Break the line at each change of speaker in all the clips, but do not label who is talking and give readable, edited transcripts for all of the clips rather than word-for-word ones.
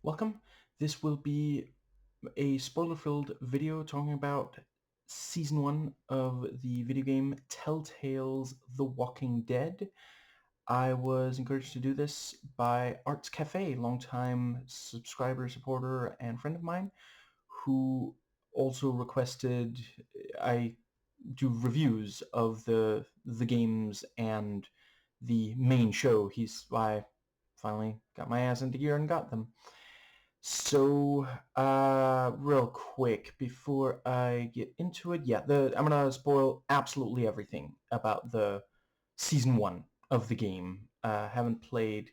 Welcome. This will be a spoiler-filled video talking about Season 1 of the video game Telltale's The Walking Dead. I was encouraged to do this by Arts Cafe, longtime subscriber, supporter, and friend of mine, who also requested I do reviews of the games and the main show. I finally got my ass into gear and got them. So, real quick before I get into it, I'm gonna spoil absolutely everything about the season 1 of the game. Haven't played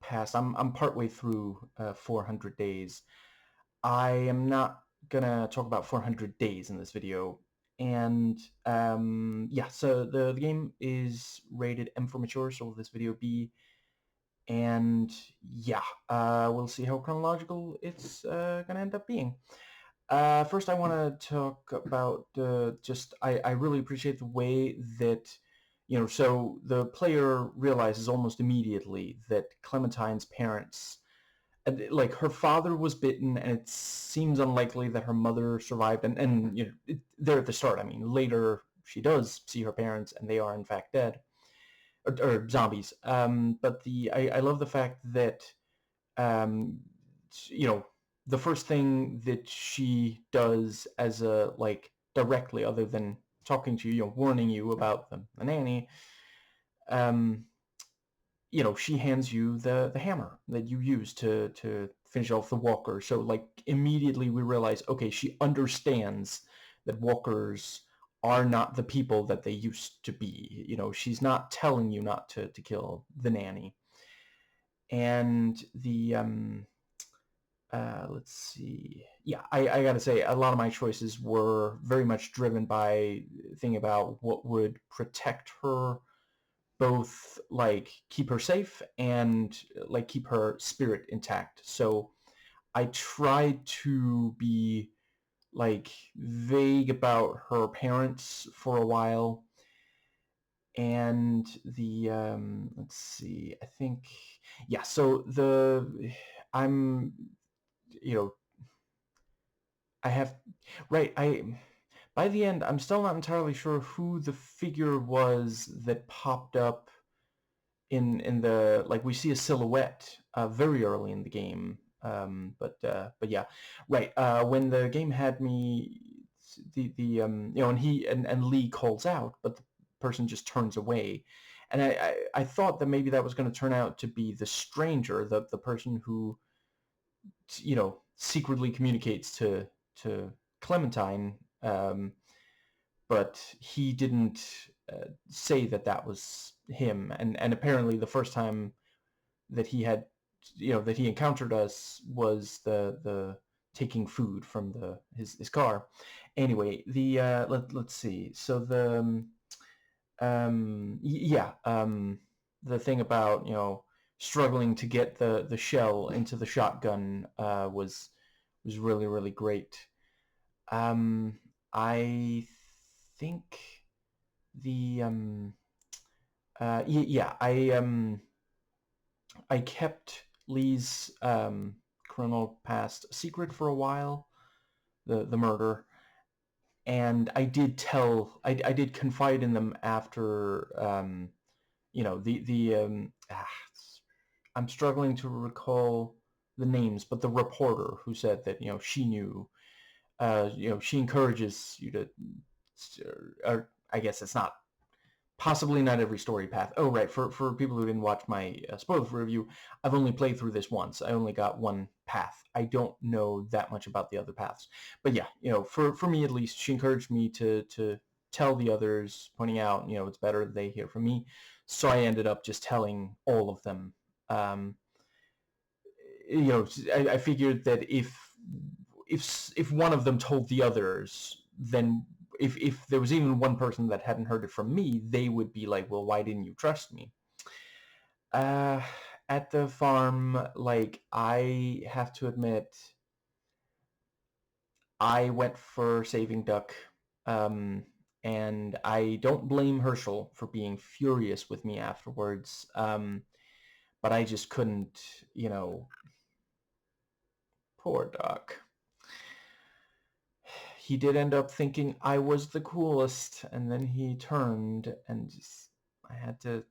past. I'm partway through 400 days. I am not gonna talk about 400 days in this video, and yeah. So the game is rated M for mature. So will this video be? And yeah, we'll see how chronological it's gonna end up being. First, I want to talk about I really appreciate the way that, so the player realizes almost immediately that Clementine's parents, like her father was bitten, and it seems unlikely that her mother survived, and they're at the start. I mean, later she does see her parents, and they are in fact dead or zombies. But I love the fact that um, you know the first thing that she does as a directly, other than talking to you, warning you about the nanny, um, she hands you the hammer that you use to finish off the walker. So like immediately we realize, okay, she understands that walkers are not the people that they used to be. She's not telling you not to kill the nanny. And let's see. Yeah, I gotta say, a lot of my choices were very much driven by thinking about what would protect her, both like keep her safe and like keep her spirit intact. So I tried to be like vague about her parents for a while. And the let's see, I think, yeah, so I'm, you know I have, right, by the end I'm still not entirely sure who the figure was that popped up in the, like, we see a silhouette very early in the game, but yeah, right, when the game had me, and and Lee calls out, but the person just turns away, and I thought that maybe that was going to turn out to be the stranger, the person who secretly communicates to Clementine, but he didn't say that that was him. And apparently the first time that he had, that he encountered us was the taking food from his car. Anyway, let's see. So yeah, the thing about, struggling to get the shell into the shotgun was really, really great. I think the yeah, I kept Lee's criminal past secret for a while, the murder, and I did confide in them after, I'm struggling to recall the names, but the reporter who said that, she knew, she encourages you to, or I guess it's not, possibly not every story path. Oh, right, for people who didn't watch my spoiler review, I've only played through this once. I only got one path. I don't know that much about the other paths. But yeah, for me at least, she encouraged me to tell the others, pointing out, it's better they hear from me. So I ended up just telling all of them. Um, I figured that if one of them told the others, then if there was even one person that hadn't heard it from me, they would be like, well, why didn't you trust me? Uh, at the farm, like, I have to admit, I went for saving Duck, and I don't blame Herschel for being furious with me afterwards, but I just couldn't, Poor Doc. He did end up thinking I was the coolest, and then he turned, and just, I had to,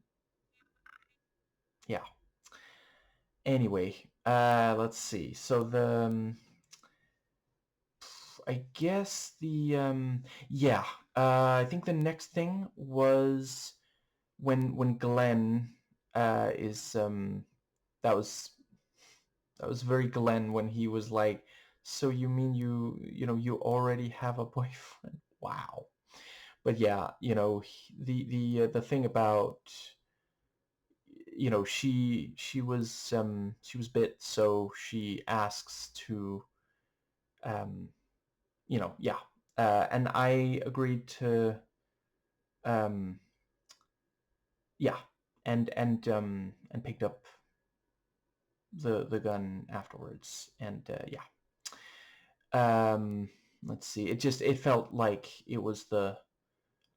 yeah. Anyway, let's see. So I guess yeah. I think the next thing was when Glenn is that was very Glenn when he was like, so you mean you already have a boyfriend? Wow. But yeah, the thing about she was bit, so she asks to um yeah, and I agreed to um yeah, and picked up the gun afterwards, and yeah. Let's see, it felt like it was the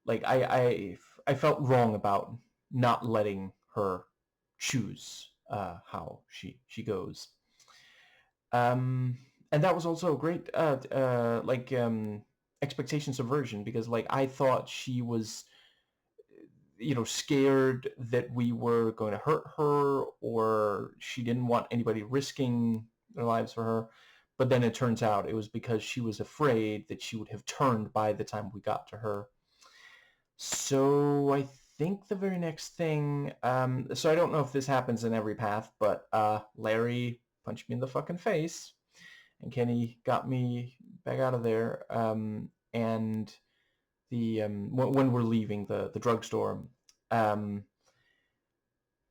like I felt wrong about not letting her choose how she goes. Um, and that was also a great expectation subversion, because like I thought she was scared that we were going to hurt her, or she didn't want anybody risking their lives for her. But then it turns out it was because she was afraid that she would have turned by the time we got to her. So I think the very next thing, so I don't know if this happens in every path, but Larry punched me in the fucking face, and Kenny got me back out of there. And when we're leaving the drugstore, um,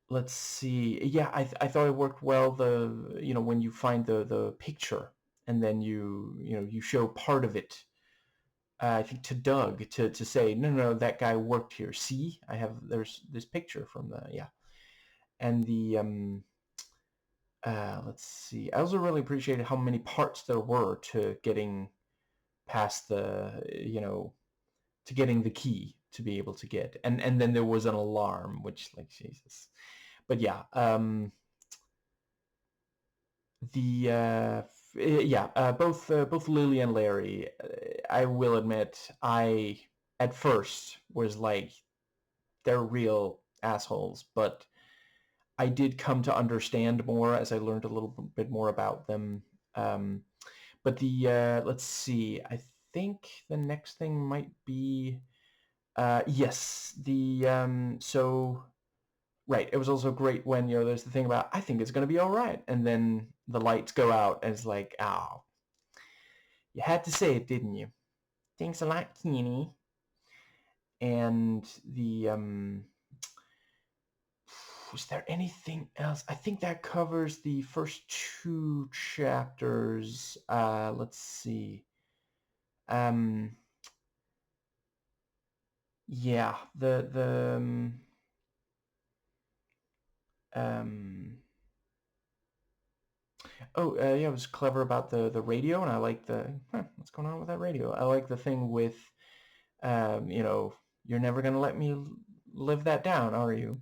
let's see. Yeah, I thought it worked well. When you find the picture, and then you show part of it, I think to Doug, to say, no, that guy worked here. See, there's this picture from yeah. And let's see. I also really appreciated how many parts there were to getting past to getting the key to be able to get. And then there was an alarm, which, like, Jesus. But yeah, both Lily and Larry, I will admit, I at first was like, they're real assholes, but I did come to understand more as I learned a little bit more about them. But let's see, I think the next thing might be yes, so right. It was also great when there's the thing about, I think it's gonna be all right, and then the lights go out, and it's like, oh, you had to say it, didn't you? Thanks a lot, Kenny. And was there anything else? I think that covers the first two chapters. Let's see. Um, yeah, um, oh, yeah, it was clever about the radio, and I like what's going on with that radio? I like the thing with, you're never gonna let me live that down, are you?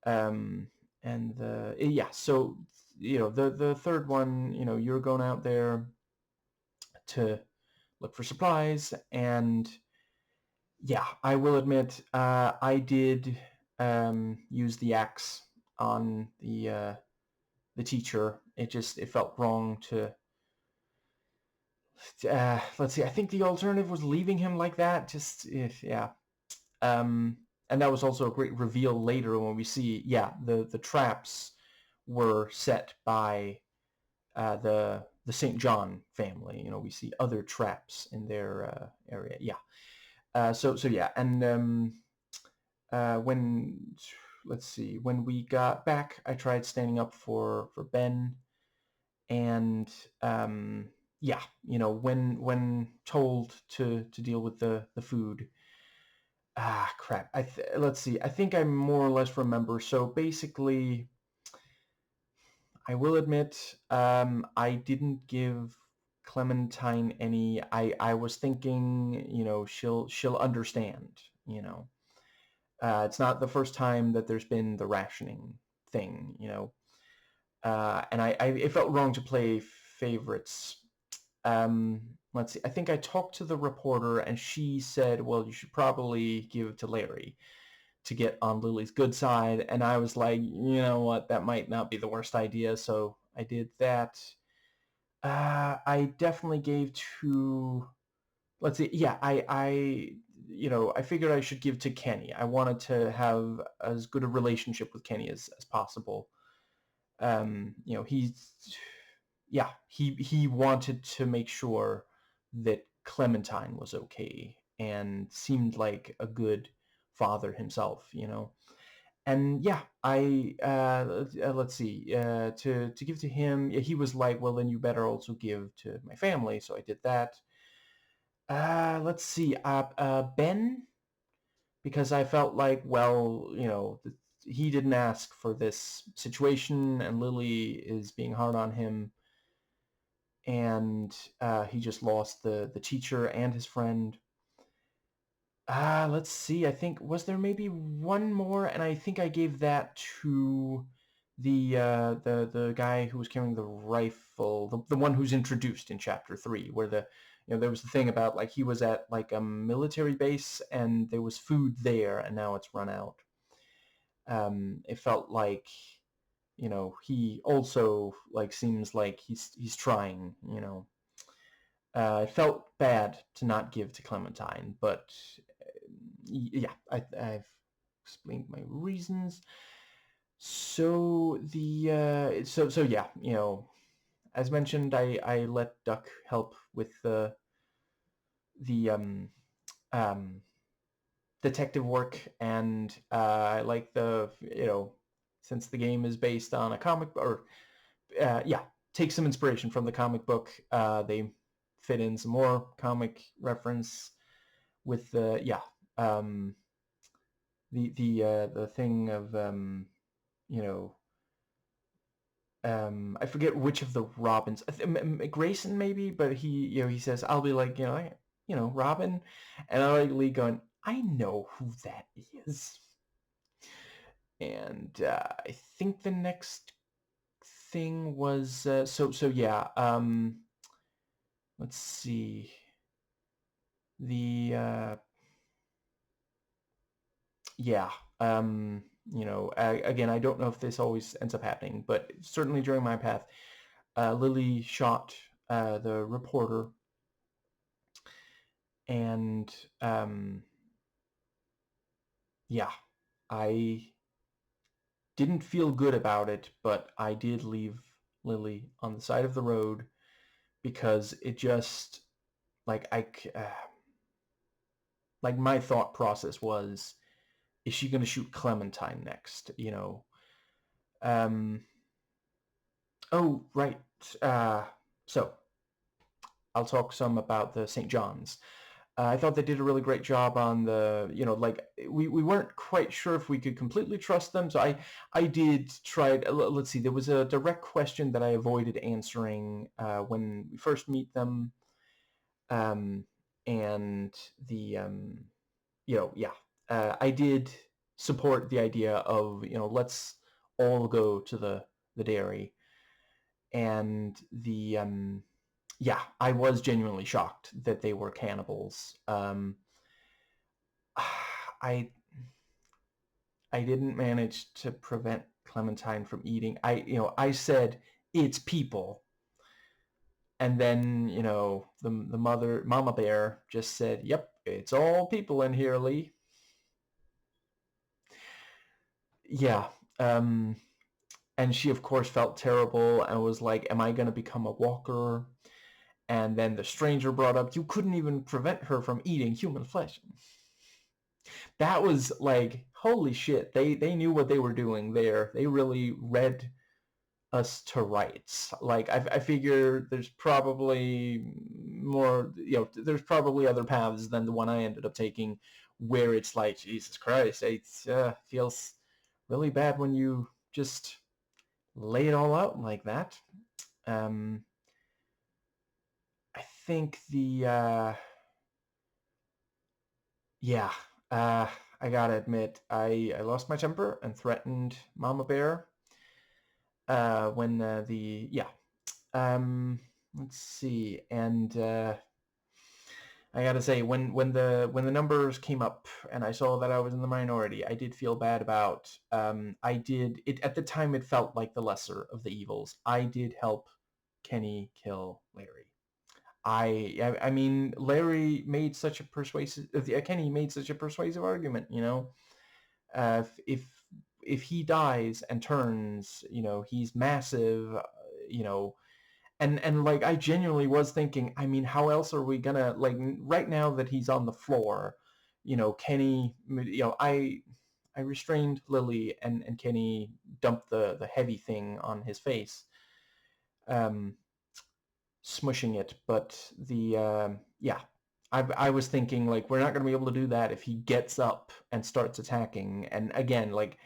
And yeah, so the third one, you're going out there to look for supplies, and yeah, I will admit, I did use the axe on the teacher. It felt wrong to. Let's see. I think the alternative was leaving him like that. Just yeah. And that was also a great reveal later when we see, yeah, the traps were set by the St. John family. We see other traps in their area. Yeah. So yeah, and when let's see, when we got back, I tried standing up for Ben, and yeah, when told to deal with the food. Crap. Let's see. I think I more or less remember. So basically, I will admit, I didn't give Clementine any. I was thinking, she'll understand. It's not the first time that there's been the rationing thing. And it felt wrong to play favorites. Let's see. I think I talked to the reporter, and she said, well, you should probably give to Larry to get on Lily's good side. And I was like, you know what? That might not be the worst idea. So I did that. I definitely gave to, let's see. Yeah, I figured I should give to Kenny. I wanted to have as good a relationship with Kenny as possible. He wanted to make sure that Clementine was okay and seemed like a good father himself. And yeah, let's see, to give to him, he was like, well, then you better also give to my family. So I did that. Let's see, Ben, because I felt like, well, he didn't ask for this situation, and Lily is being hard on him, and he just lost the teacher and his friend. Let's see. I think, was there maybe one more? And I think I gave that to the guy who was carrying the rifle, the one who's introduced in chapter 3, where there was the thing about, like, he was at like a military base and there was food there and now it's run out. It felt like, he also, like, seems like he's trying. It felt bad to not give to Clementine, but yeah, I've explained my reasons. So yeah, as mentioned, I let Duck help with the detective work, and I like since the game is based on a comic, or take some inspiration from the comic book. They fit in some more comic reference with the thing of I forget which of the Robins, Grayson maybe, but he says, I'll be like, Robin, and I like Lee going, I know who that is. And I think the next thing was let's see, the again, I don't know if this always ends up happening, but certainly during my path, Lily shot the reporter, and I didn't feel good about it, but I did leave Lily on the side of the road because it just, like, like, my thought process was, is she going to shoot Clementine next? Oh, right. So I'll talk some about the St. John's. I thought they did a really great job on the, like, we weren't quite sure if we could completely trust them. So I did try, let's see, there was a direct question that I avoided answering when we first meet them. And I did support the idea of, let's all go to the dairy. And I was genuinely shocked that they were cannibals. I didn't manage to prevent Clementine from eating. I said, it's people. And then, the Mama Bear just said, yep, it's all people in here, Lee. Yeah. And she, of course, felt terrible and was like, am I going to become a walker? And then the stranger brought up, you couldn't even prevent her from eating human flesh. That was like, holy shit. They knew what they were doing there. They really read us to rights. Like, I figure there's probably more, there's probably other paths than the one I ended up taking, where it's like, Jesus Christ, it feels really bad when you just lay it all out like that. I think I gotta admit, I lost my temper and threatened Mama Bear when um let's see. And I gotta say, when the numbers came up and I saw that I was in the minority, I did feel bad about. I did it at the time. It felt like the lesser of the evils. I did help Kenny kill Larry. I mean, Larry made such a persuasive. Kenny made such a persuasive argument. If if he dies and turns, he's massive. You know, and like I genuinely was thinking, I mean, how else are we gonna, like, right now that he's on the floor, Kenny, I restrained Lily, and Kenny dumped the heavy thing on his face, um smushing it. But yeah, I was thinking, like, we're not going to be able to do that if he gets up and starts attacking. And again, like,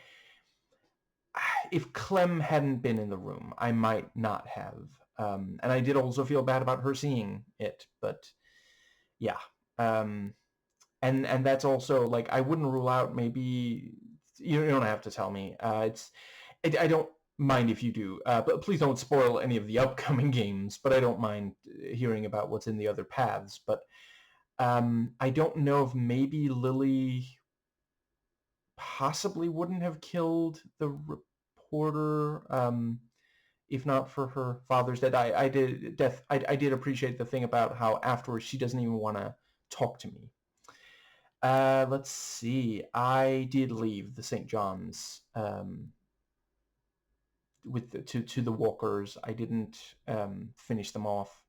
if Clem hadn't been in the room, I might not have. And I did also feel bad about her seeing it, but yeah. And that's also, like, I wouldn't rule out, maybe you don't have to tell me. I don't mind if you do, but please don't spoil any of the upcoming games. But I don't mind hearing about what's in the other paths. But I don't know if maybe Lily possibly wouldn't have killed the reporter, if not for her father's death. I did appreciate the thing about how afterwards she doesn't even want to talk to me. Let's see. I did leave the St. John's to the walkers. I didn't finish them off.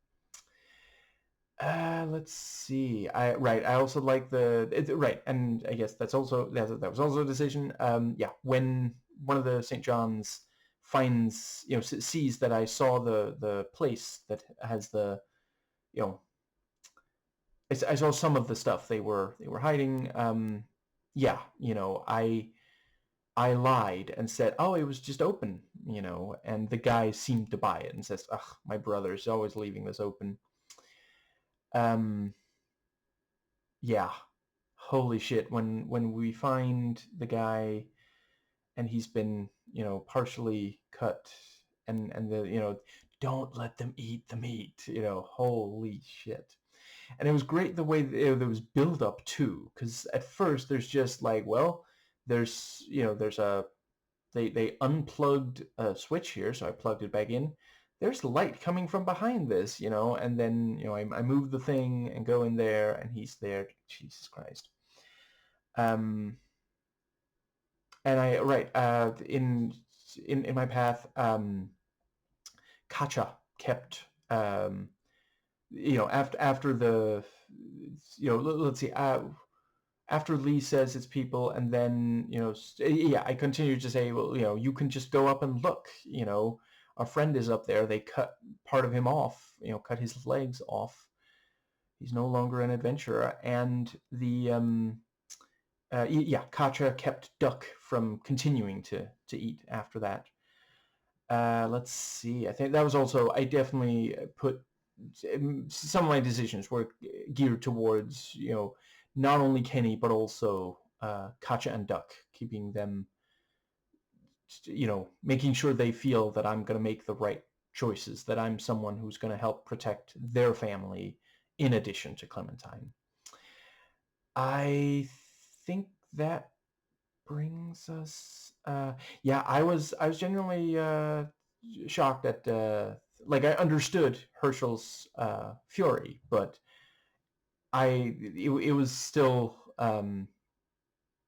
Let's see. I also like right, and I guess that was also a decision. Yeah, when one of the St. John's finds, sees that I saw the place that has the, I saw some of the stuff they were hiding. Yeah, I lied and said, "Oh, it was just open," and the guy seemed to buy it and says, "Ugh, my brother's always leaving this open." Yeah, holy shit! When we find the guy and he's been, partially cut, and don't let them eat the meat. Holy shit! And it was great the way there was build up too, because at first there's just like, well, there's a they unplugged a switch here, so I plugged it back in. There's light coming from behind this, and then I move the thing and go in there, and he's there. Jesus Christ. And I right in my path, Kacha kept, after the, let's see, after Lee says it's people, and then, yeah, I continue to say, well, you can just go up and look, our friend is up there. They cut part of him off, cut his legs off. He's no longer an adventurer. And the, yeah, Katja kept Duck from continuing to eat after that. Let's see. I think that was also, I definitely put, some of my decisions were geared towards, not only Kenny, but also Katja and Duck, keeping them, making sure they feel that I'm going to make the right choices, that I'm someone who's going to help protect their family in addition to Clementine. I think that brings us, yeah, I was genuinely shocked at, like, I understood Herschel's fury, but it was still,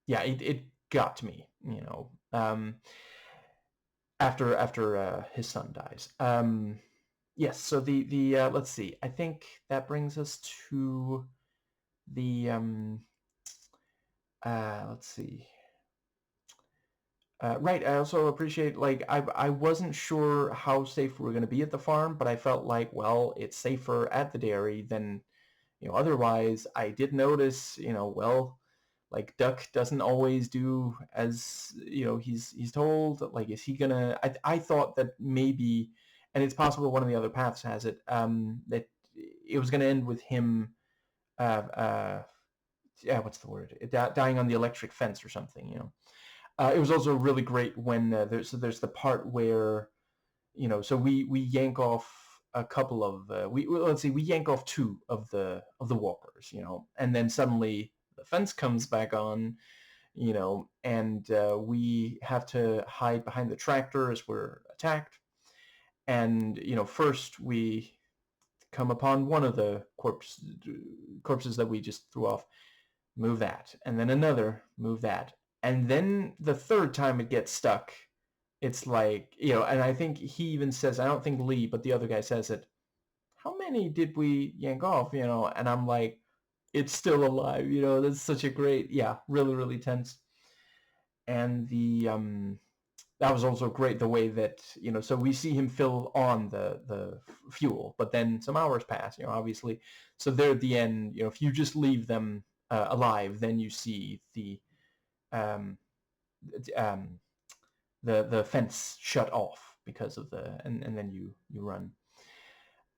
yeah, it got to me, after his son dies. Yes, so the let's see, I think that brings us to the, let's see. Right, I also appreciate, like, I wasn't sure how safe we were going to be at the farm, but I felt like, well, it's safer at the dairy than, otherwise. I did notice, well, like, Duck doesn't always do as, he's told. Like, is he gonna, I thought that maybe, and it's possible one of the other paths has it, that it was going to end with him, yeah, what's the word, dying on the electric fence or something. It was also really great when there's the part where, so we yank off a couple of let's see, we yank off two of the walkers, and then suddenly the fence comes back on, and we have to hide behind the tractor as we're attacked. And first we come upon one of the corpses that we just threw off. Move that, and then another, move that, and then the third time it gets stuck. It's like, and I think he even says, I don't think Lee, but the other guy says it, how many did we yank off, and I'm like, it's still alive, that's such a great, really, really tense. And that was also great, the way that, so we see him fill on the fuel, but then some hours pass, obviously. So there at the end, if you just leave them alive, then you see the fence shut off because of and then you run.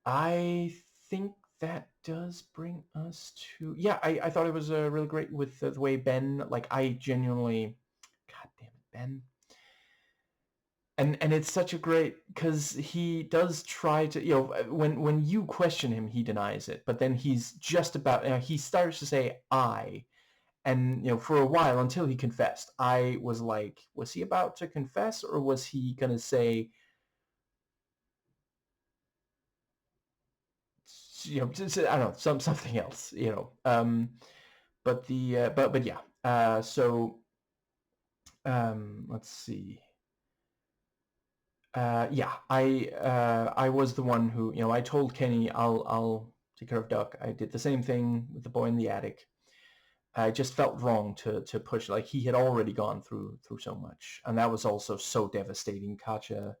I think that does bring us to, I thought it was really great with the way Ben, like, I genuinely, god damn it, Ben. And it's such a great, because he does try to, when you question him, he denies it, but then he's just about, he starts to say I, and for a while, until he confessed, I was like, was he about to confess, or was he gonna say, I don't know, something else, but yeah. So let's see. I was the one who, I told Kenny I'll take care of Duck. I did the same thing with the boy in the attic. I just felt wrong to push, like, he had already gone through so much, and that was also so devastating. Katja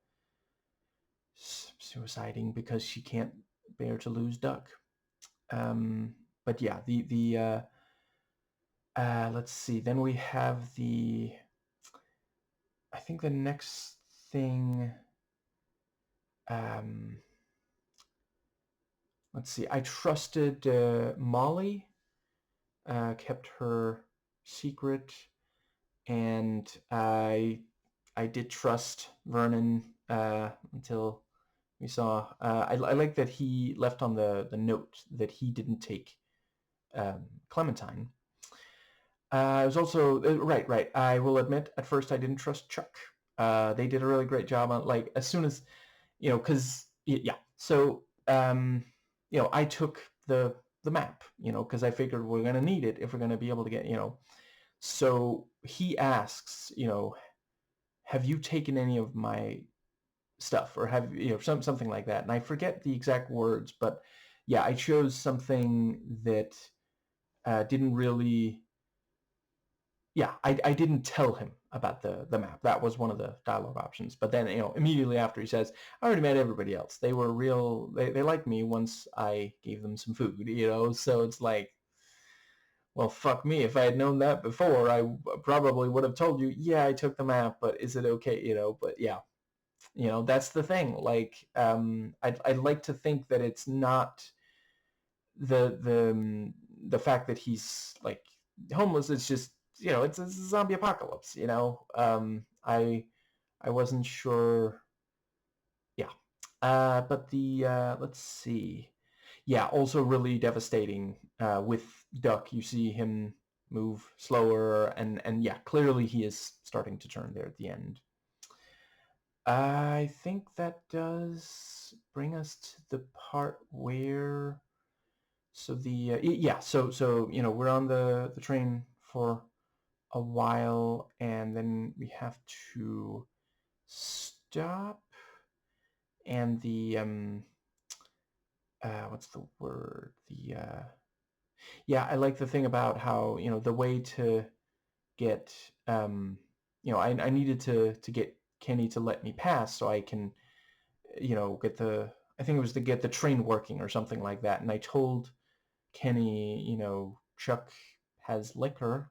suiciding because she can't bear to lose Duck. But yeah, the let's see. Then we have I think the next thing. Let's see. I trusted Molly, kept her secret, and I did trust Vernon until we saw. I like that he left on the note that he didn't take Clementine. I was also right. I will admit, at first I didn't trust Chuck. They did a really great job on, like, as soon as, because So I took the map, because I figured we're gonna need it if we're gonna be able to get, So he asks, have you taken any of my stuff, or have something like that, and I forget the exact words, but yeah, I chose something that didn't really. Yeah, I didn't tell him about the map. That was one of the dialogue options. But then, immediately after, he says, I already met everybody else. They were they liked me once I gave them some food, So it's like, well, fuck me. If I had known that before, I probably would have told you, yeah, I took the map, but is it okay, But yeah, that's the thing. Like, I'd like to think that it's not the fact that he's, like, homeless. It's just, it's a zombie apocalypse, I wasn't sure. Yeah. But let's see. Yeah, also really devastating with Duck. You see him move slower, and yeah, clearly he is starting to turn there at the end. I think that does bring us to the part where, so we're on the train for a while, and then we have to stop, and the what's the word, I like the thing about how, the way to get, I needed to get Kenny to let me pass so I can, get I think it was to get the train working or something like that, and I told Kenny, Chuck has liquor,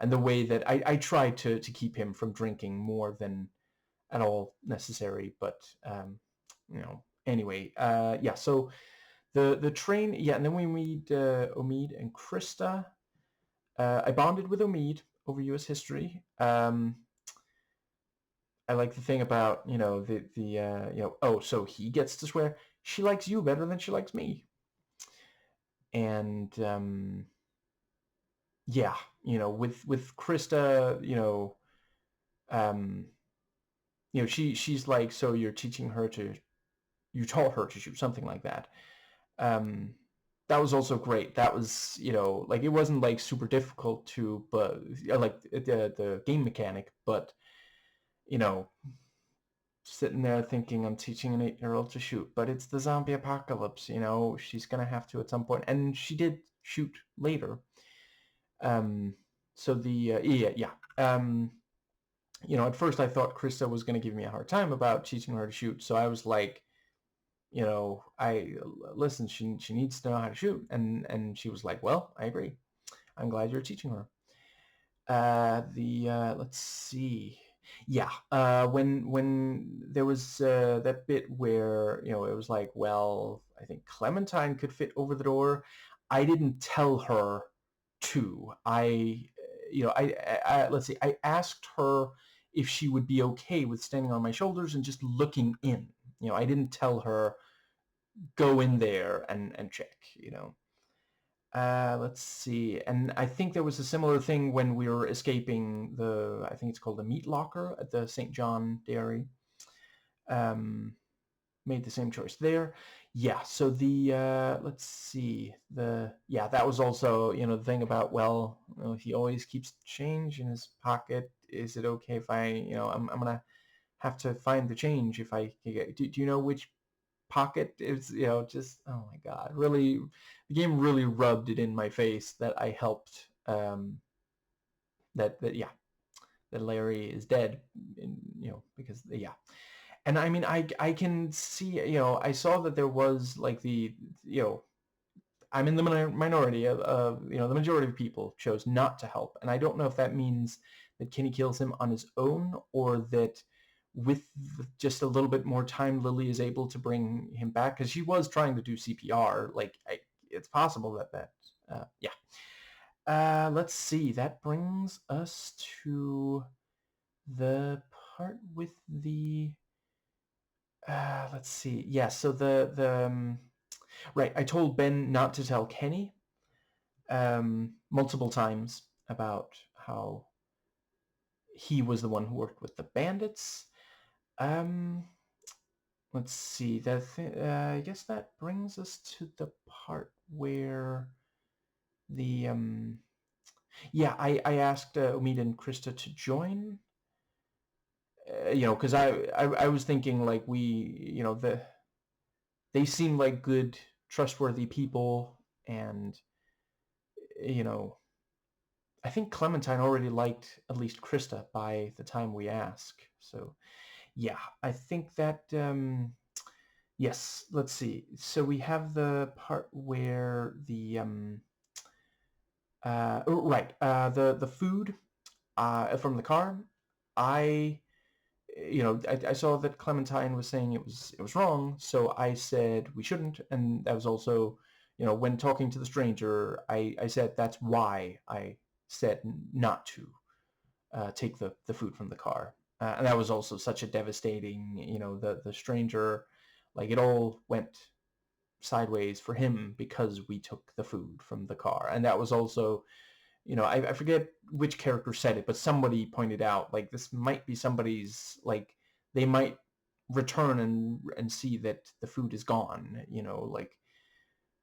and the way that I tried to keep him from drinking more than at all necessary, but anyway, so the train, and then we meet Omid and Krista. I bonded with Omid over U.S. history. I like the thing about, so he gets to swear. she likes you better than she likes me. And yeah, with Krista, she's like, so you're teaching her to, you taught her to shoot, something like that. That was also great. That was, like, it wasn't like super difficult to, but like the game mechanic, but you know, sitting there thinking I'm teaching an 8-year-old to shoot, but it's the zombie apocalypse, she's gonna have to at some point, and she did shoot later. So the yeah. At first I thought Krista was gonna give me a hard time about teaching her to shoot, so I was like, I listen, she needs to know how to shoot, and she was like, well, I agree. I'm glad you're teaching her. Let's see. Yeah, when there was that bit where it was like, well, I think Clementine could fit over the door. I didn't tell her to. Let's see. I asked her if she would be okay with standing on my shoulders and just looking in. I didn't tell her go in there and check. Let's see. And I think there was a similar thing when we were escaping I think it's called the meat locker at the St. John Dairy. Made the same choice there. Yeah, so let's see. That was also, the thing about, well, he always keeps change in his pocket. Is it okay if I'm going to have to find the change if I get, do you know which pocket is, just, oh my God, really, the game really rubbed it in my face that I helped, that Larry is dead, because, yeah. And I mean, I can see, I saw that there was like I'm in the minority of, the majority of people chose not to help. And I don't know if that means that Kenny kills him on his own, or that with just a little bit more time, Lily is able to bring him back, because she was trying to do CPR. Like, it's possible yeah. Let's see. That brings us to the part with the, let's see. Yeah, so right, I told Ben not to tell Kenny multiple times about how he was the one who worked with the bandits. Let's see. I guess that brings us to the part where yeah, I asked Omid and Krista to join. Because I was thinking, like, they seem like good, trustworthy people, and I think Clementine already liked at least Krista by the time we ask. So yeah, I think that yes. Let's see. So we have the part where the food from the car. I I saw that Clementine was saying it was wrong, so I said we shouldn't, and that was also, when talking to the stranger, I said that's why I said not to take the food from the car, and that was also such a devastating, the stranger, like, it all went sideways for him because we took the food from the car, and that was also, I forget which character said it, but somebody pointed out, like, this might be somebody's, like, they might return and see that the food is gone, like,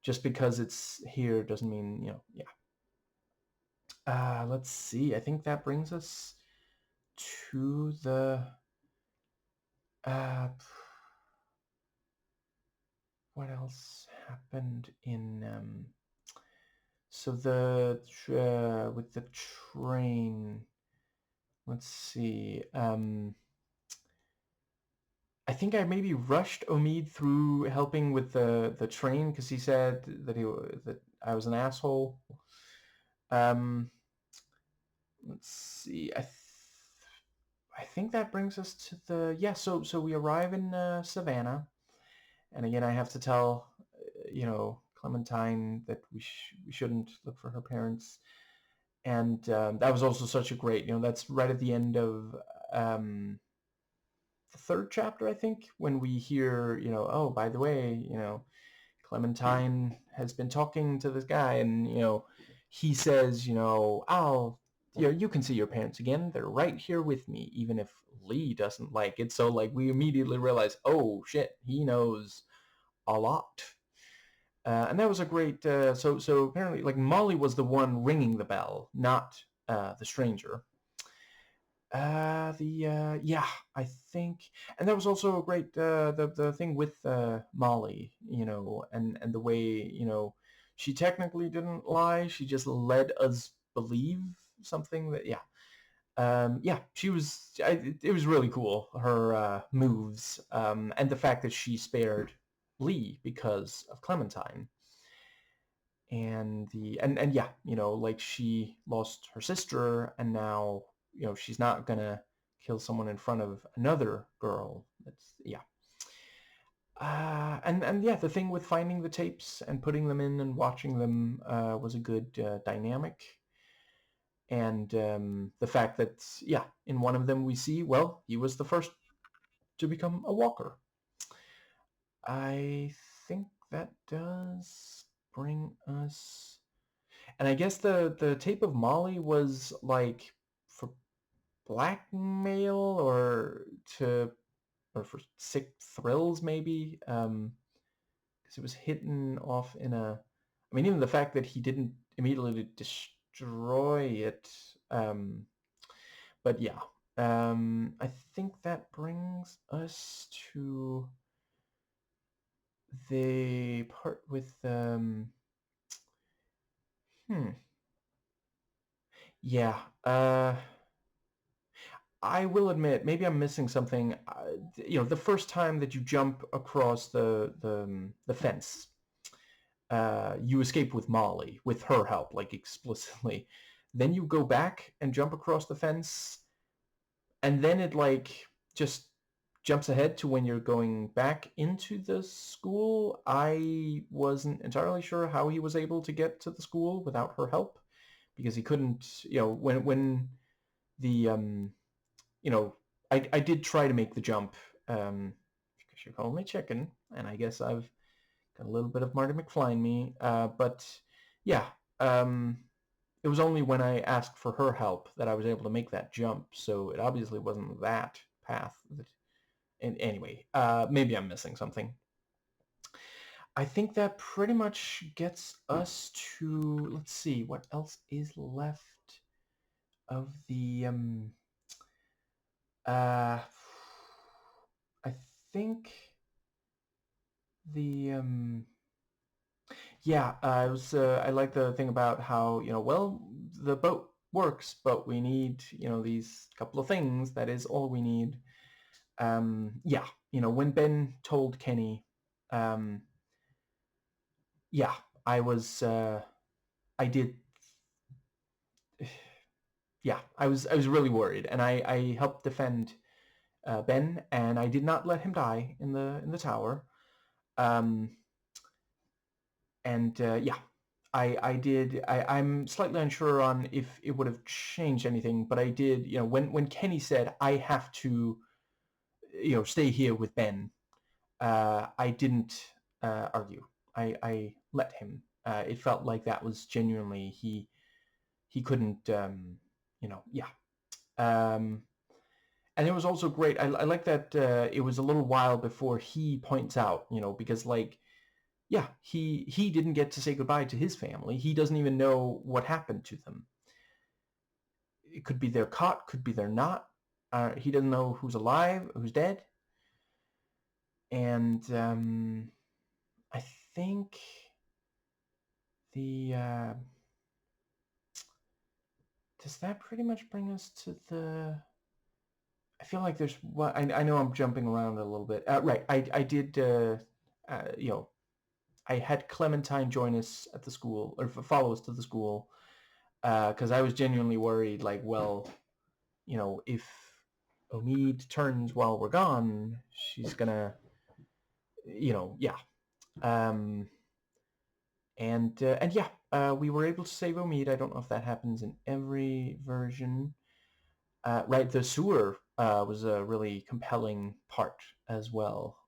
just because it's here doesn't mean, yeah. Let's see. I think that brings us to the, what else happened in, so with the train, let's see. I think I maybe rushed Omid through helping with the train, because he said that I was an asshole. Let's see. I think that brings us to the, yeah. So we arrive in Savannah, and again I have to tell Clementine that we shouldn't look for her parents, and that was also such a great, that's right at the end of the third chapter, I think, when we hear, oh, by the way, Clementine has been talking to this guy, and he says, you can see your parents again. They're right here with me, even if Lee doesn't like it. So like we immediately realize, oh shit, he knows a lot. And that was a great. So apparently, like Molly was the one ringing the bell, not the stranger. Yeah, I think, and that was also a great the thing with Molly, and the way she technically didn't lie. She just let us believe something that she was. It was really cool, her moves, and the fact that she spared Lee because of Clementine. And like she lost her sister, and now she's not gonna kill someone in front of another girl. That's and yeah, the thing with finding the tapes and putting them in and watching them was a good dynamic. And the fact that in one of them we see, well, he was the first to become a walker. I think that does bring us. And I guess the tape of Molly was like for blackmail or for sick thrills maybe, because it was hidden off in a. I mean, even the fact that he didn't immediately destroy it, but yeah, I think that brings us to the part with yeah. I will admit, maybe I'm missing something. The first time that you jump across the fence, you escape with Molly, with her help, like explicitly. Then you go back and jump across the fence, and then it like just jumps ahead to when you're going back into the school. I wasn't entirely sure how he was able to get to the school without her help, because he couldn't. When the I did try to make the jump, because you call me chicken, and I guess I've got a little bit of Marty McFly in me. But yeah, it was only when I asked for her help that I was able to make that jump. So it obviously wasn't that path. And anyway, maybe I'm missing something. I think that pretty much gets us to, let's see, what else is left of the I think the it was I like the thing about how well, the boat works, but we need these couple of things. That is all we need. When Ben told Kenny, um, yeah, I was I did I was really worried, and I helped defend Ben, and I did not let him die in the tower. Um, and I did. I'm slightly unsure on if it would have changed anything, but I did. When Kenny said I have to, stay here with Ben, I didn't argue. I let him. It felt like that was genuinely he couldn't. And it was also great. I like that it was a little while before he points out, because like he didn't get to say goodbye to his family. He doesn't even know what happened to them. It could be they're caught, could be they're not. He doesn't know who's alive, who's dead. And I think the does that pretty much bring us to the? I feel like there's one. I know I'm jumping around a little bit. Right, I did. I had Clementine join us at the school, or follow us to the school, because I was genuinely worried. Like, well, if Omid turns while we're gone, she's gonna, yeah. Um, and we were able to save Omid. I don't know if that happens in every version. Right, the sewer was a really compelling part as well.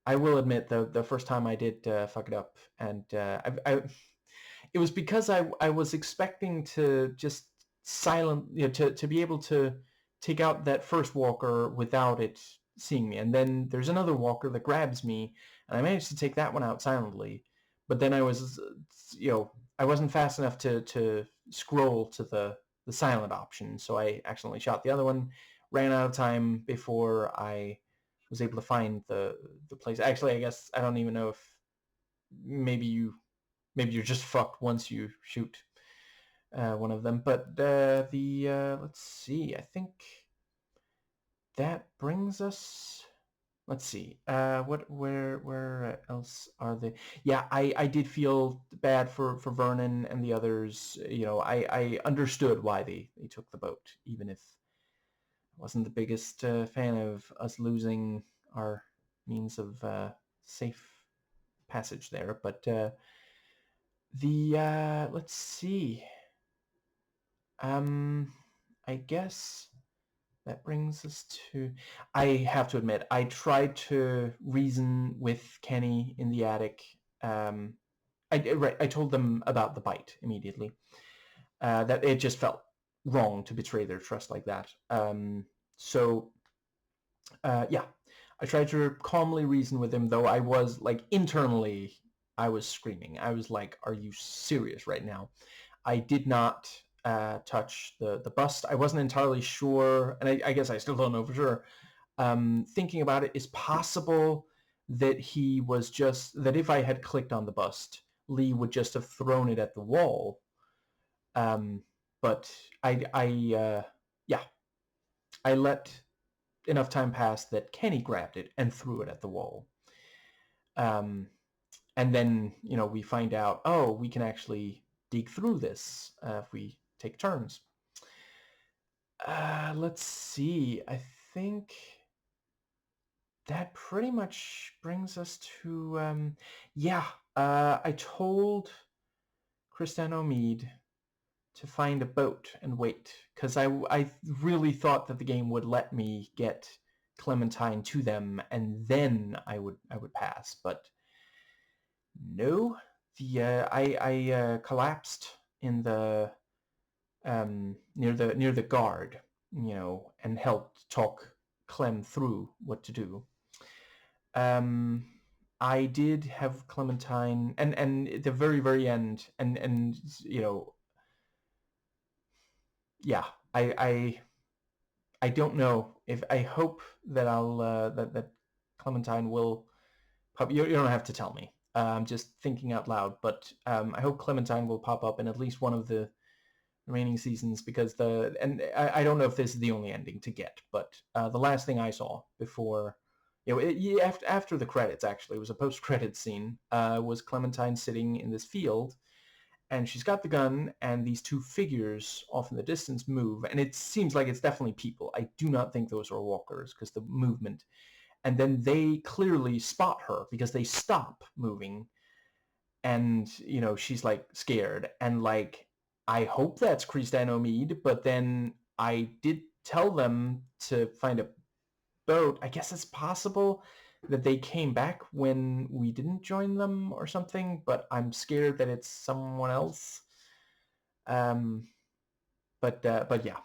I will admit the first time I did fuck it up, and it was because I was expecting to just to be able to take out that first walker without it seeing me, and then there's another walker that grabs me, and I managed to take that one out silently, but then I was I wasn't fast enough to scroll to the silent option, so I accidentally shot the other one, ran out of time before I was able to find the place. Actually, I guess I don't even know if maybe you're just fucked once you shoot one of them. But let's see. I think that brings us. Let's see. Where else are they? Yeah, I did feel bad for Vernon and the others. I understood why they took the boat, even if I wasn't the biggest fan of us losing our means of safe passage there. But let's see. I guess that brings us to. I have to admit, I tried to reason with Kenny in the attic. I told them about the bite immediately. That it just felt wrong to betray their trust like that. So yeah, I tried to calmly reason with him, though I was internally, I was screaming. I was like, "Are you serious right now?" I did not touch the bust. I wasn't entirely sure, and I guess I still don't know for sure. Thinking about it, is possible that he was that if I had clicked on the bust, Lee would just have thrown it at the wall. But yeah, I let enough time pass that Kenny grabbed it and threw it at the wall. And then we find out, oh, we can actually dig through this if we take turns. Let's see. I think that pretty much brings us to yeah. I told Cristiano Mead to find a boat and wait, because I really thought that the game would let me get Clementine to them and then I would pass, but no. I collapsed in the near the guard, and helped talk Clem through what to do. I did have Clementine, and at the very end, and yeah, I don't know if I hope that I'll that Clementine will. You don't have to tell me. I'm just thinking out loud, but I hope Clementine will pop up in at least one of the remaining seasons, because I don't know if this is the only ending to get, but the last thing I saw before, after the credits, actually, was a post-credits scene, was Clementine sitting in this field, and she's got the gun, and these two figures off in the distance move, and it seems like it's definitely people. I do not think those are walkers, because the movement, and then they clearly spot her because they stop moving, and she's scared, and I hope that's Cristiano Mead, but then I did tell them to find a boat. I guess it's possible that they came back when we didn't join them or something, but I'm scared that it's someone else. But yeah.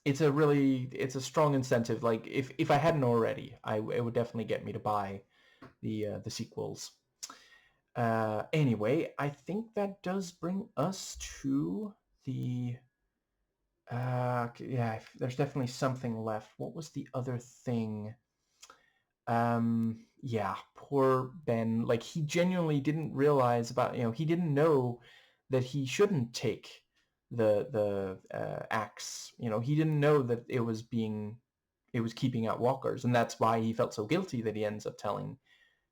It's a strong incentive. If I hadn't already, it would definitely get me to buy the sequels. Anyway, I think that does bring us to the yeah, there's definitely something left. What was the other thing? Yeah, poor Ben. He genuinely didn't realize about, he didn't know that he shouldn't take the axe. He didn't know that it was keeping out walkers, and that's why he felt so guilty that he ends up telling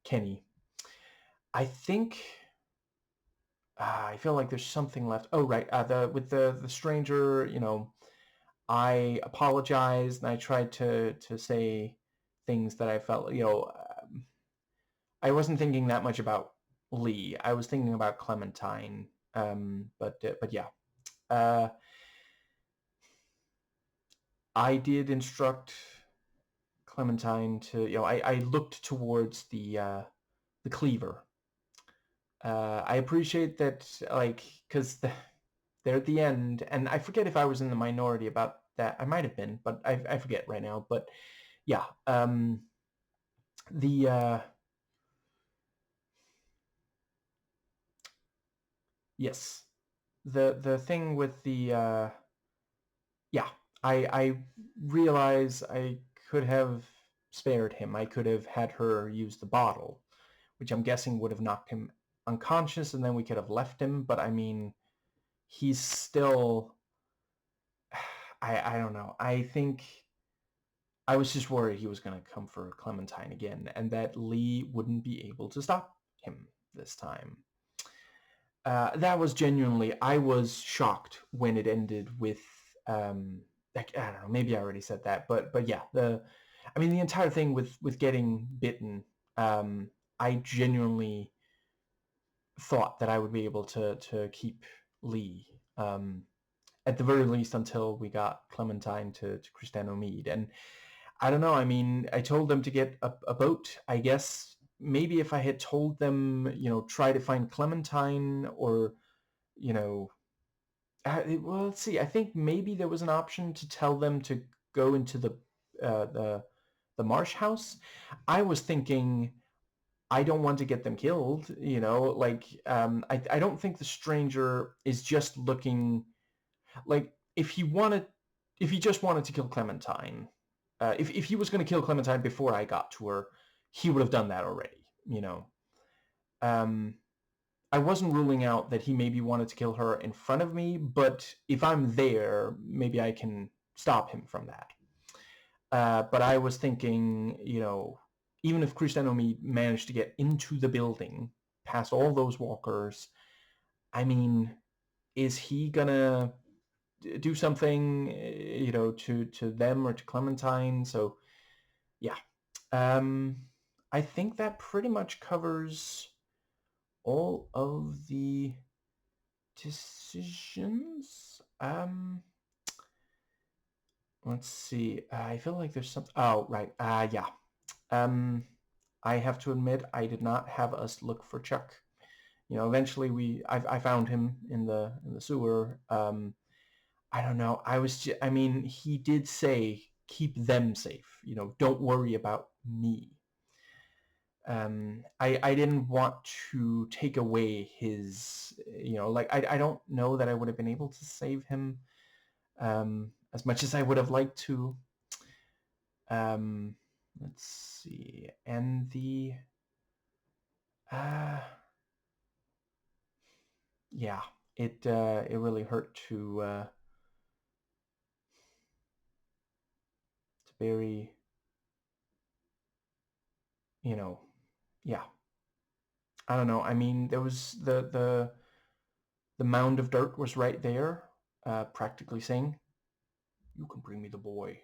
Kenny. I think I feel like there's something left. Oh, right. With the stranger, I apologized and I tried to say things that I felt, I wasn't thinking that much about Lee. I was thinking about Clementine. But yeah. I did instruct Clementine to, I looked towards the cleaver. I appreciate that, like, because they're at the end, and I forget if I was in the minority about that. I might have been, but I forget right now. But yeah, the yes, the thing with the yeah, I realize I could have spared him. I could have had her use the bottle, which I'm guessing would have knocked him unconscious, and then we could have left him. But I mean, he's still. I don't know. I think I was just worried he was going to come for Clementine again, and that Lee wouldn't be able to stop him this time. That was genuinely, I was shocked when it ended with, like, I don't know, maybe I already said that, but yeah, I mean, the entire thing with getting bitten, I genuinely thought that I would be able to keep Lee, at the very least until we got Clementine to Cristiano Mead. And I don't know, I mean, I told them to get a boat. I guess maybe if I had told them, try to find Clementine, or, you know, well, let's see. I think maybe there was an option to tell them to go into uh, the the marsh house. I was thinking, I don't want to get them killed. Like, I don't think the stranger is just looking, like, if he just wanted to kill Clementine, if he was going to kill Clementine before I got to her, he would have done that already. Um, I wasn't ruling out that he maybe wanted to kill her in front of me, but if I'm there, maybe I can stop him from that. But I was thinking, even if Cristiano managed to get into the building, past all those walkers, I mean, is he gonna do something, to them or to Clementine? So yeah, um, I think that pretty much covers all of the decisions. Let's see. I feel like there's something. Oh, right. Yeah. Um, I have to admit, I did not have us look for Chuck. Eventually I found him in the sewer. I don't know. I mean, he did say keep them safe. Don't worry about me. I didn't want to take away his, like, I don't know that I would have been able to save him, as much as I would have liked to. Um, let's see. And uh, yeah, it really hurt to bury, yeah. I don't know. I mean, there was the mound of dirt was right there, practically saying, "You can bring me the boy."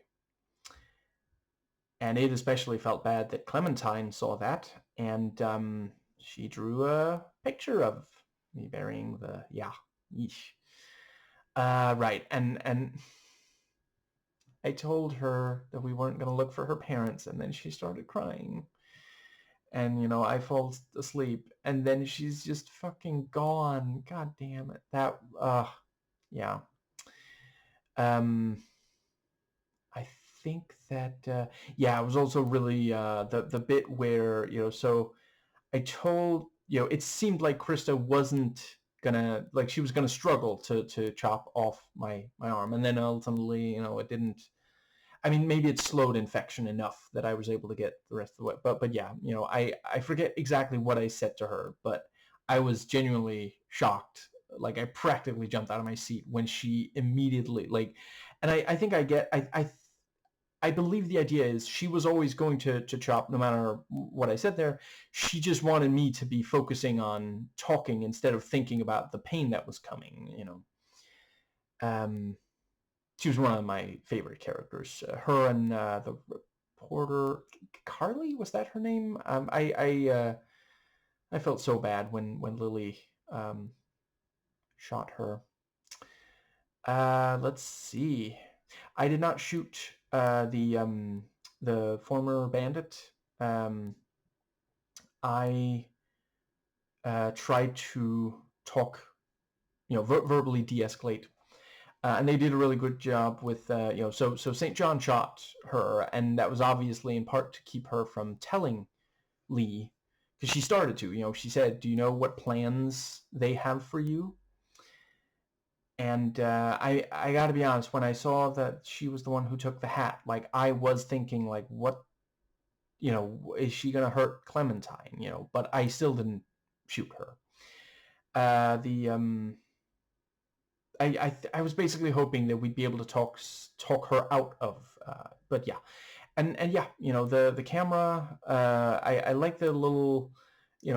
And it especially felt bad that Clementine saw that, and she drew a picture of me burying the, yeah. Yeesh. Right, and I told her that we weren't going to look for her parents, and then she started crying. And, I fall asleep, and then she's just fucking gone. God damn it. That, yeah. Um, I think that, yeah, it was also really, the bit where, so I told, it seemed like Krista wasn't gonna, like, she was gonna struggle to chop off my arm, and then ultimately, it didn't. I mean, maybe it slowed infection enough that I was able to get the rest of the way. But yeah, I forget exactly what I said to her, but I was genuinely shocked. Like, I practically jumped out of my seat when she immediately, like, and I think I believe the idea is she was always going to chop no matter what I said there. She just wanted me to be focusing on talking instead of thinking about the pain that was coming. She was one of my favorite characters. Her and the reporter Carly, was that her name? I felt so bad when Lily shot her. Let's see. I did not shoot the former bandit. Um, I tried to talk, verbally de-escalate, and they did a really good job with, So St. John shot her, and that was obviously in part to keep her from telling Lee, because she started to. She said, "Do you know what plans they have for you?" And I got to be honest, when I saw that she was the one who took the hat, like I was thinking, like, what, is she gonna hurt Clementine? But I still didn't shoot her. The I was basically hoping that we'd be able to talk her out of, but yeah, and yeah, the camera. I like the little, we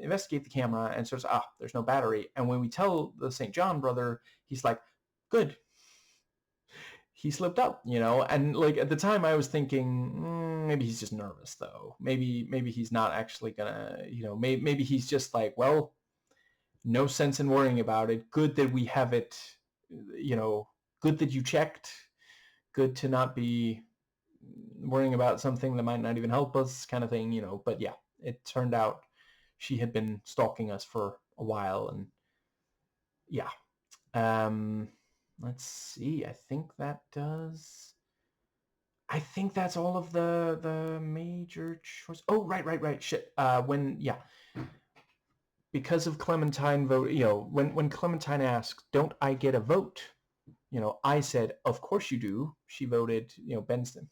investigate the camera and says, there's no battery, and when we tell the St. John brother, he's like, good, he slipped up, and like at the time I was thinking, maybe he's just nervous though. Maybe he's not actually gonna, maybe he's just like, well, no sense in worrying about it. Good that we have it, good that you checked. Good to not be worrying about something that might not even help us, kind of thing, But yeah, it turned out she had been stalking us for a while, and yeah. Let's see. I think that's all of the major choice. Oh, right. Shit. Because of Clementine vote, when Clementine asked, "Don't I get a vote?" I said, "Of course you do." She voted, Benston.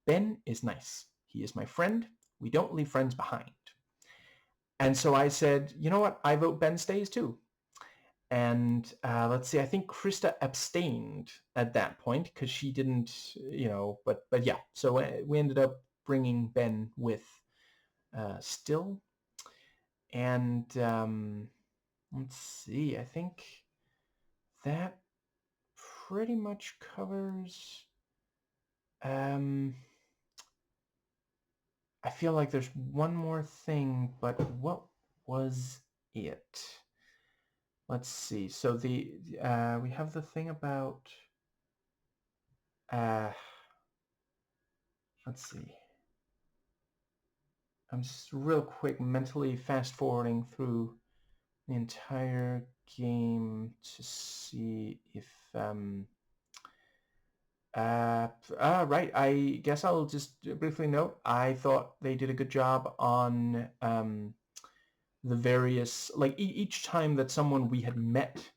Ben is nice. He is my friend. We don't leave friends behind. And so I said, you know what? I vote Ben stays too. And let's see, I think Krista abstained at that point because she didn't, but yeah. So we ended up bringing Ben with still. And let's see, I think that pretty much covers. I feel like there's one more thing, but what was it? Let's see. So we have the thing about let's see. I'm just real quick mentally fast forwarding through the entire game to see if right. I guess I'll just briefly note, I thought they did a good job on the various, like each time that someone we had met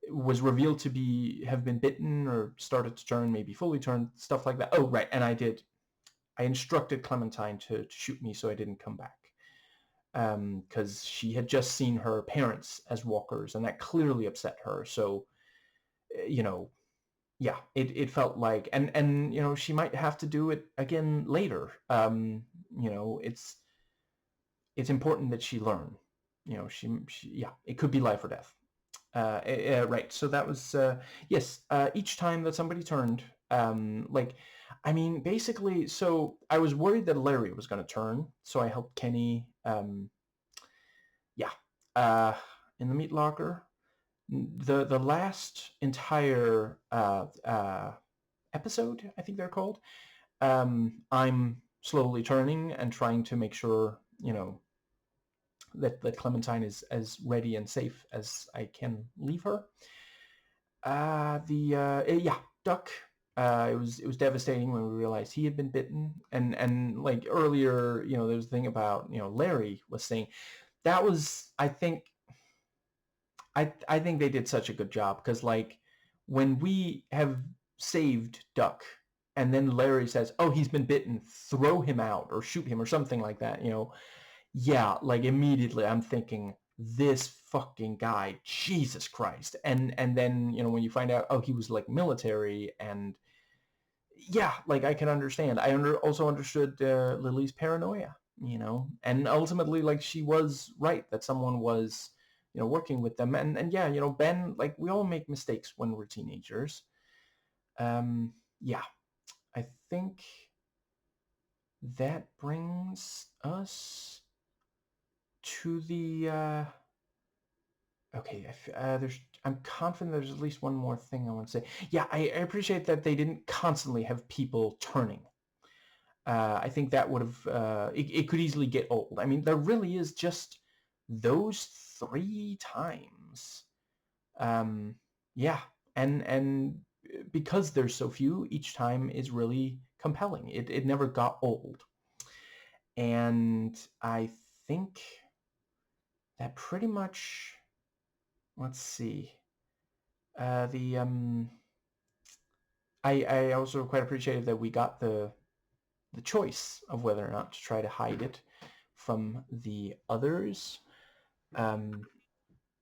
was revealed to have been bitten or started to turn, maybe fully turned, stuff like that. Oh, right. And I instructed Clementine to shoot me so I didn't come back. Because she had just seen her parents as walkers, and that clearly upset her. So, yeah, it felt like, and she might have to do it again later. It's important that she learn. She yeah, it could be life or death. Right. So that was yes. Each time that somebody turned, basically. So I was worried that Larry was going to turn, so I helped Kenny. Yeah. In the meat locker, the last entire episode, I think they're called. I'm slowly turning and trying to make sure, that Clementine is as ready and safe as I can leave her. Yeah, Duck. It was devastating when we realized he had been bitten, and like earlier, there was a thing about, Larry was saying that was, I think they did such a good job, because like when we have saved Duck and then Larry says, "Oh, he's been bitten, throw him out or shoot him," or something like that, yeah, like immediately I'm thinking, this fucking guy, Jesus Christ. And then, when you find out, oh, he was like military, and yeah, like I can understand. I also understood Lily's paranoia, and ultimately, like, she was right that someone was, working with them. And yeah, Ben, like, we all make mistakes when we're teenagers. Yeah, I think that brings us to the okay. I'm confident there's at least one more thing I want to say. Yeah, I appreciate that they didn't constantly have people turning. I think that would have, it could easily get old. I mean, there really is just those 3 times. Yeah, and because there's so few, each time is really compelling. It never got old. And I think that pretty much, let's see, I also quite appreciated that we got the choice of whether or not to try to hide it from the others.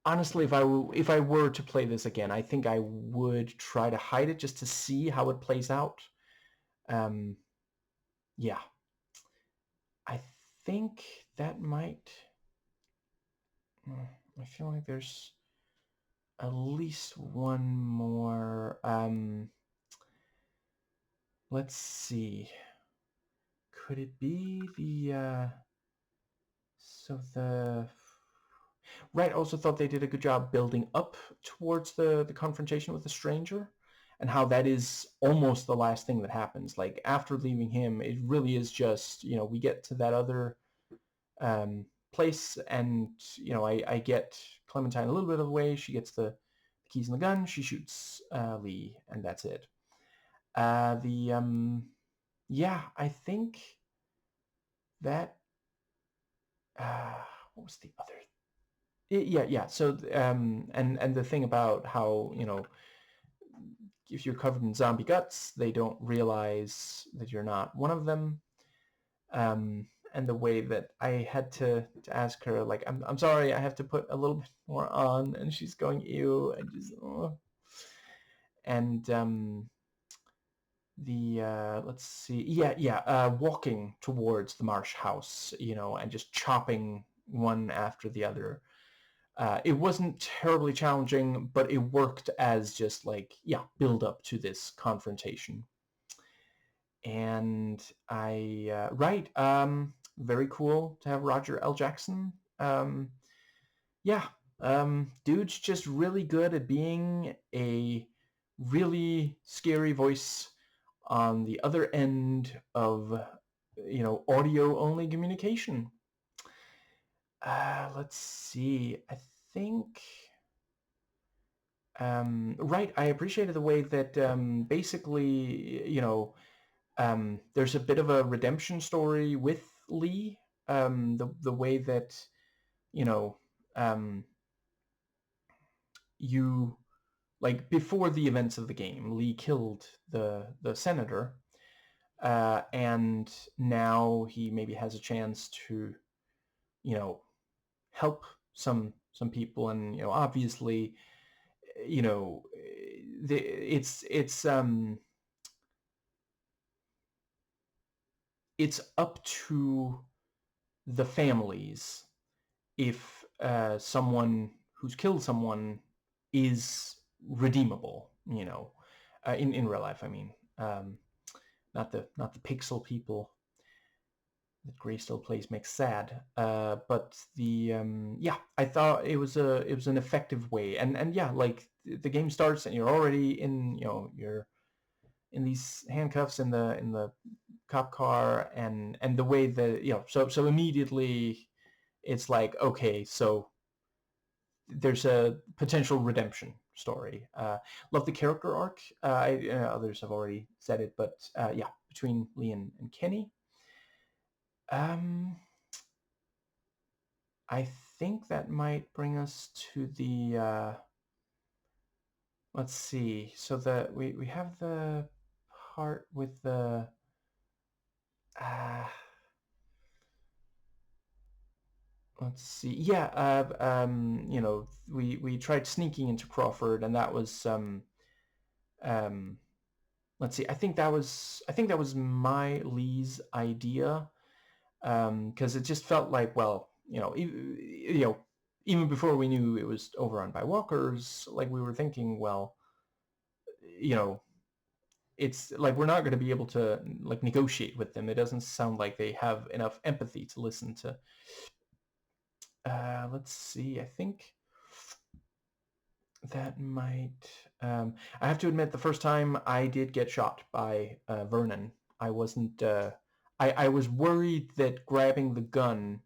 Honestly, if I were to play this again, I think I would try to hide it just to see how it plays out. Yeah, I think that might. I feel like there's at least one more. Let's see. Could it be the? So the. Right, also thought they did a good job building up towards the confrontation with the stranger, and how that is almost the last thing that happens. Like, after leaving him, it really is just, we get to that other place, and, I get Clementine a little bit of the way. She gets the keys and the gun, she shoots Lee, and that's it. Yeah, I think that, what was the other yeah. So, and the thing about how, if you're covered in zombie guts, they don't realize that you're not one of them. And the way that I had to ask her, like, I'm sorry, I have to put a little bit more on, and she's going, ew, and just, oh. And let's see, walking towards the Marsh house, and just chopping one after the other. It wasn't terribly challenging, but it worked as just like, build up to this confrontation. And very cool to have Roger L. Jackson. Dude's just really good at being a really scary voice on the other end of, audio-only communication. Let's see. I think... I appreciated the way that basically, there's a bit of a redemption story with Lee. The way that, you, like, before the events of the game, Lee killed the senator, and now he maybe has a chance to, help some people, and, obviously, it's up to the families if someone who's killed someone is redeemable, in real life. I mean, not the pixel people that Gray still plays makes sad, but I thought it was an effective way, and like, the game starts and you're already in, you're in these handcuffs in the cop car, and the way that, so immediately it's like, okay, so there's a potential redemption story. Love the character arc. Others have already said it, but between Lee and Kenny. I think that might bring us to the, let's see. So we have the part with the, let's see. Yeah, we tried sneaking into Crawford, and that was, let's see. I think that was my Lee's idea, because it just felt like, well, even before we knew it was overrun by walkers, like, we were thinking, well, it's like, we're not going to be able to, like, negotiate with them. It doesn't sound like they have enough empathy to listen to. Let's see. I think That might... I have to admit, the first time I did get shot by Vernon, I wasn't... I was worried that grabbing the gun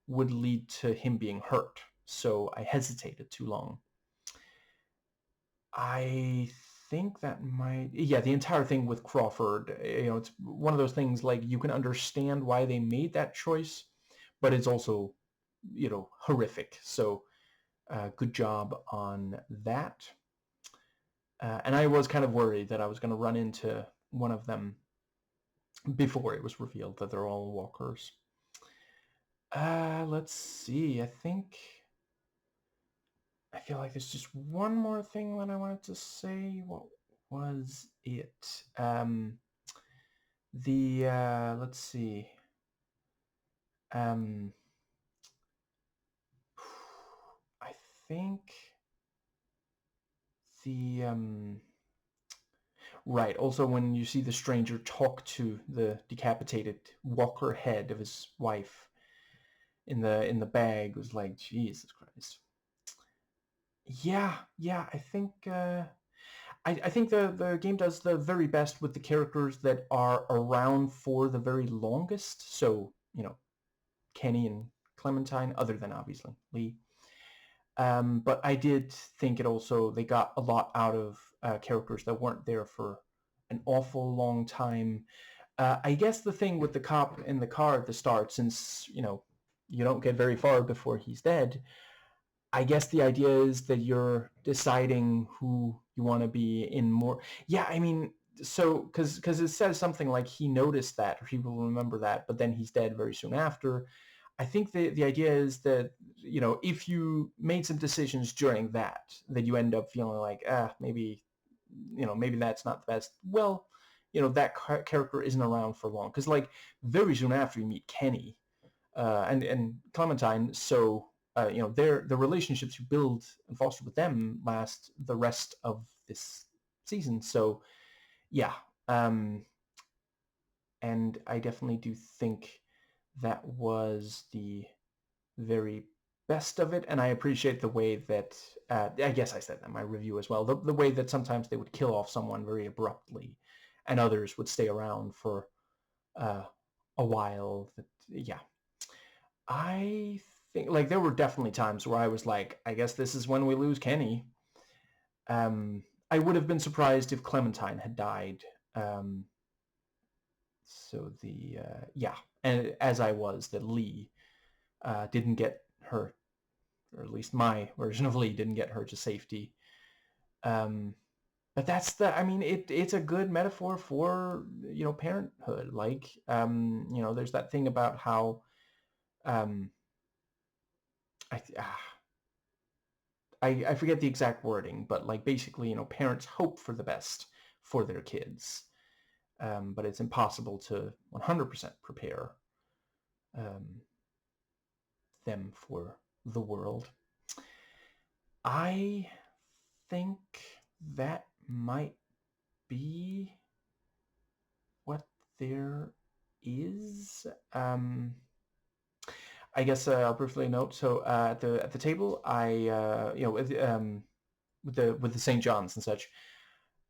would lead to him being hurt, so I hesitated too long. I think that might... Yeah, the entire thing with Crawford, it's one of those things, like, you can understand why they made that choice, but it's also, horrific. So good job on that. And I was kind of worried that I was going to run into one of them before it was revealed that they're all walkers. Let's see. I feel like there's just one more thing that I wanted to say. What was it? Let's see. I think right. Also, when you see the stranger talk to the decapitated walker head of his wife in the bag, it was like, Jesus Christ. Yeah. I think I think the game does the very best with the characters that are around for the very longest. So, Kenny and Clementine, other than obviously Lee. But I did think they got a lot out of characters that weren't there for an awful long time. I guess the thing with the cop in the car at the start, since, you don't get very far before he's dead, I guess the idea is that you're deciding who you want to be in more. Yeah, I mean, so because it says something like he noticed that, or he will remember that, but then he's dead very soon after. I think the idea is that, if you made some decisions during that you end up feeling like, maybe, maybe that's not the best. Well, that character isn't around for long, because, like, very soon after you meet Kenny and Clementine, so the relationships you build and foster with them last the rest of this season. So yeah, and I definitely do think that was the very best of it, and I appreciate the way that I guess I said that in my review as well, the way that sometimes they would kill off someone very abruptly and others would stay around for a while. Yeah, I think, like, there were definitely times where I was like, I guess this is when we lose Kenny. I would have been surprised if Clementine had died. So yeah, and as I was, that Lee didn't get her, or at least my version of Lee didn't get her to safety. But I mean, it's a good metaphor for, parenthood. Like, there's that thing about how, I, I forget the exact wording, but, like, basically, parents hope for the best for their kids, but it's impossible to 100% prepare them for the world. I think that might be what there is. I guess I'll briefly note. So at the table, I with the St. John's and such,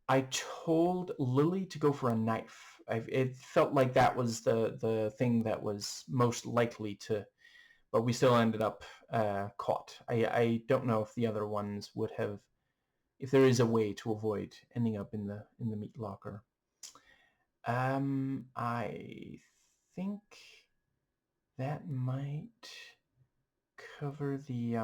I told Lily to go for a knife. It felt like that was the thing that was most likely to, but we still ended up caught. I don't know if the other ones would have, if there is a way to avoid ending up in the meat locker. I think that might cover the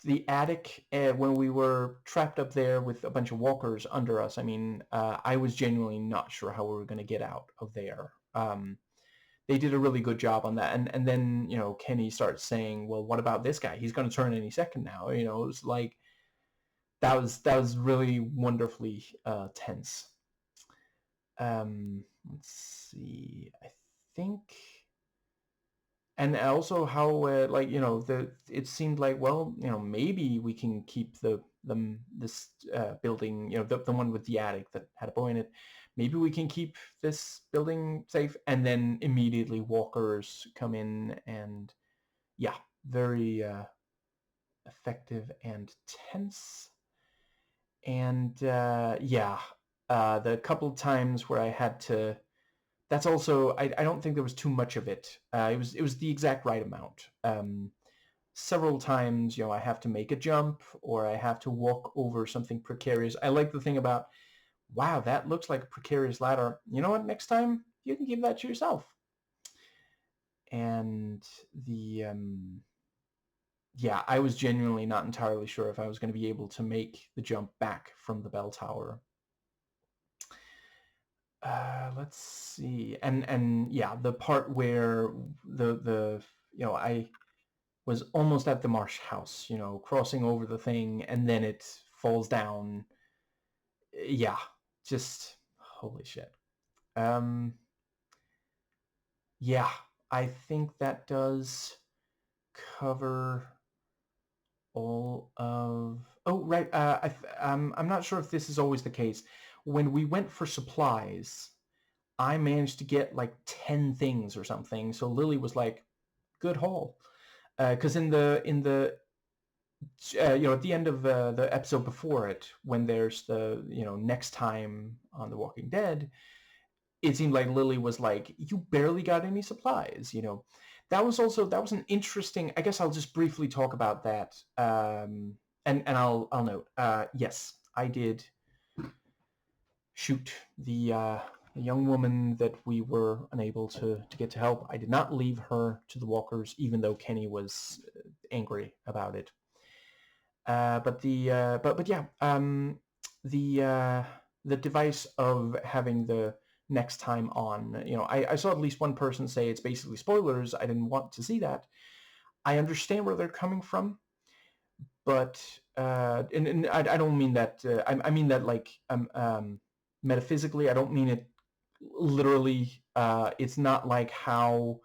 the attic, when we were trapped up there with a bunch of walkers under us. I mean, I was genuinely not sure how we were going to get out of there. They did a really good job on that, and then, Kenny starts saying, well, what about this guy? He's going to turn any second now. It was like, that was really wonderfully tense. Let's see. I think, and also how, like, it seemed like, well, maybe we can keep this building, the one with the attic that had a boy in it. Maybe we can keep this building safe. And then immediately walkers come in, and yeah, very effective and tense. And yeah, the couple of times where I had to, that's also, I don't think there was too much of it. It was the exact right amount. Several times, I have to make a jump or I have to walk over something precarious. I like the thing about, wow, that looks like a precarious ladder. You know what? Next time you can keep that to yourself. And yeah, I was genuinely not entirely sure if I was going to be able to make the jump back from the bell tower. Let's see. And yeah, the part where I was almost at the Marsh house, crossing over the thing and then it falls down. Yeah, just holy shit. Yeah, I think that does cover all of... Oh, right. I'm not sure if this is always the case. When we went for supplies, I managed to get like 10 things or something. So Lily was like, good haul. Because in the at the end of the episode before it, when there's the, next time on The Walking Dead, it seemed like Lily was like, you barely got any supplies, That was an interesting... I guess I'll just briefly talk about that. And I'll note, yes, I did shoot the young woman that we were unable to get to help. I did not leave her to the walkers, even though Kenny was angry about it. But yeah, the device of having the next time on, I saw at least one person say it's basically spoilers. I didn't want to see that. I understand where they're coming from, but and I don't mean that. I mean that like metaphysically. I don't mean it literally. It's not like how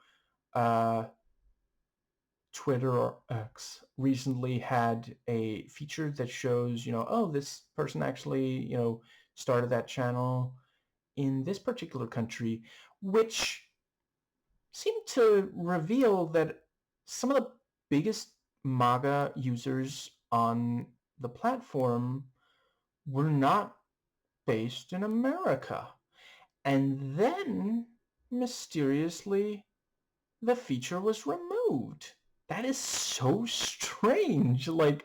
Twitter or X recently had a feature that shows, oh, this person actually, started that channel in this particular country, which seemed to reveal that some of the biggest MAGA users on the platform were not based in America. And then, mysteriously, the feature was removed. That is so strange. Like,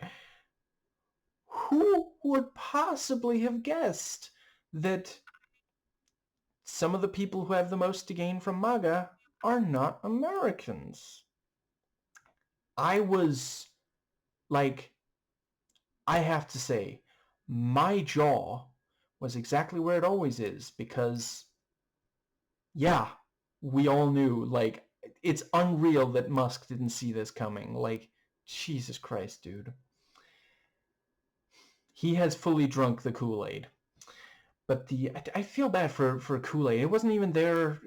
who would possibly have guessed that some of the people who have the most to gain from MAGA are not Americans? I was like, I have to say, my jaw was exactly where it always is, because, yeah, we all knew, like, it's unreal that Musk didn't see this coming. Like, Jesus Christ, dude. He has fully drunk the Kool-Aid. But I feel bad for Kool-Aid. It wasn't even there.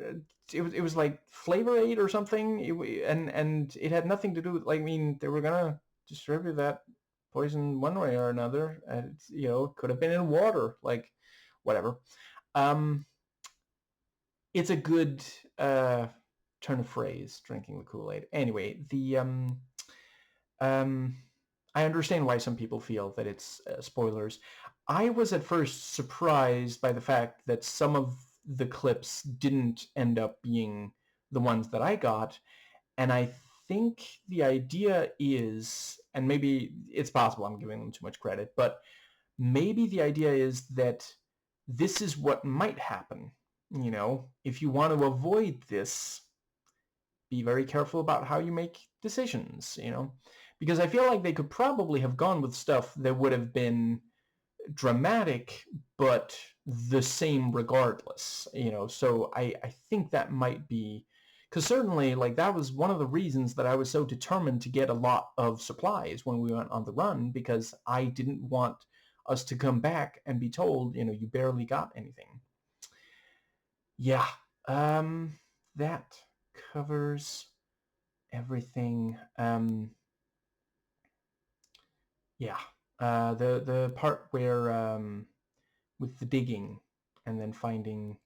It was like Flavor Aid or something. And it had nothing to do with, like, I mean, they were gonna distribute that poison one way or another. And it could have been in water, like, whatever. It's a good turn of phrase, drinking the Kool-Aid. Anyway, I understand why some people feel that it's spoilers. I was at first surprised by the fact that some of the clips didn't end up being the ones that I got, and I think the idea is, and maybe it's possible I'm giving them too much credit, but maybe the idea is that this is what might happen. If you want to avoid this, be very careful about how you make decisions, because I feel like they could probably have gone with stuff that would have been dramatic, but the same regardless, so I think that might be, because certainly, like, that was one of the reasons that I was so determined to get a lot of supplies when we went on the run, because I didn't want us to come back and be told, you barely got anything. Yeah, that covers everything. Yeah, the part where with the digging and then finding,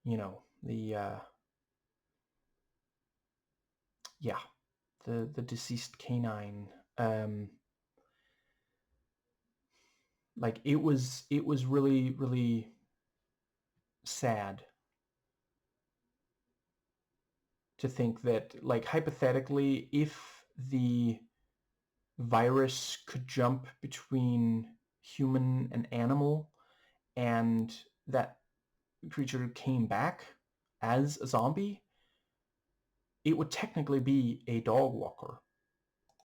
the yeah, the deceased canine. Like it was really, really sad to think that, like, hypothetically, if the virus could jump between human and animal, and that creature came back as a zombie, it would technically be a dog walker.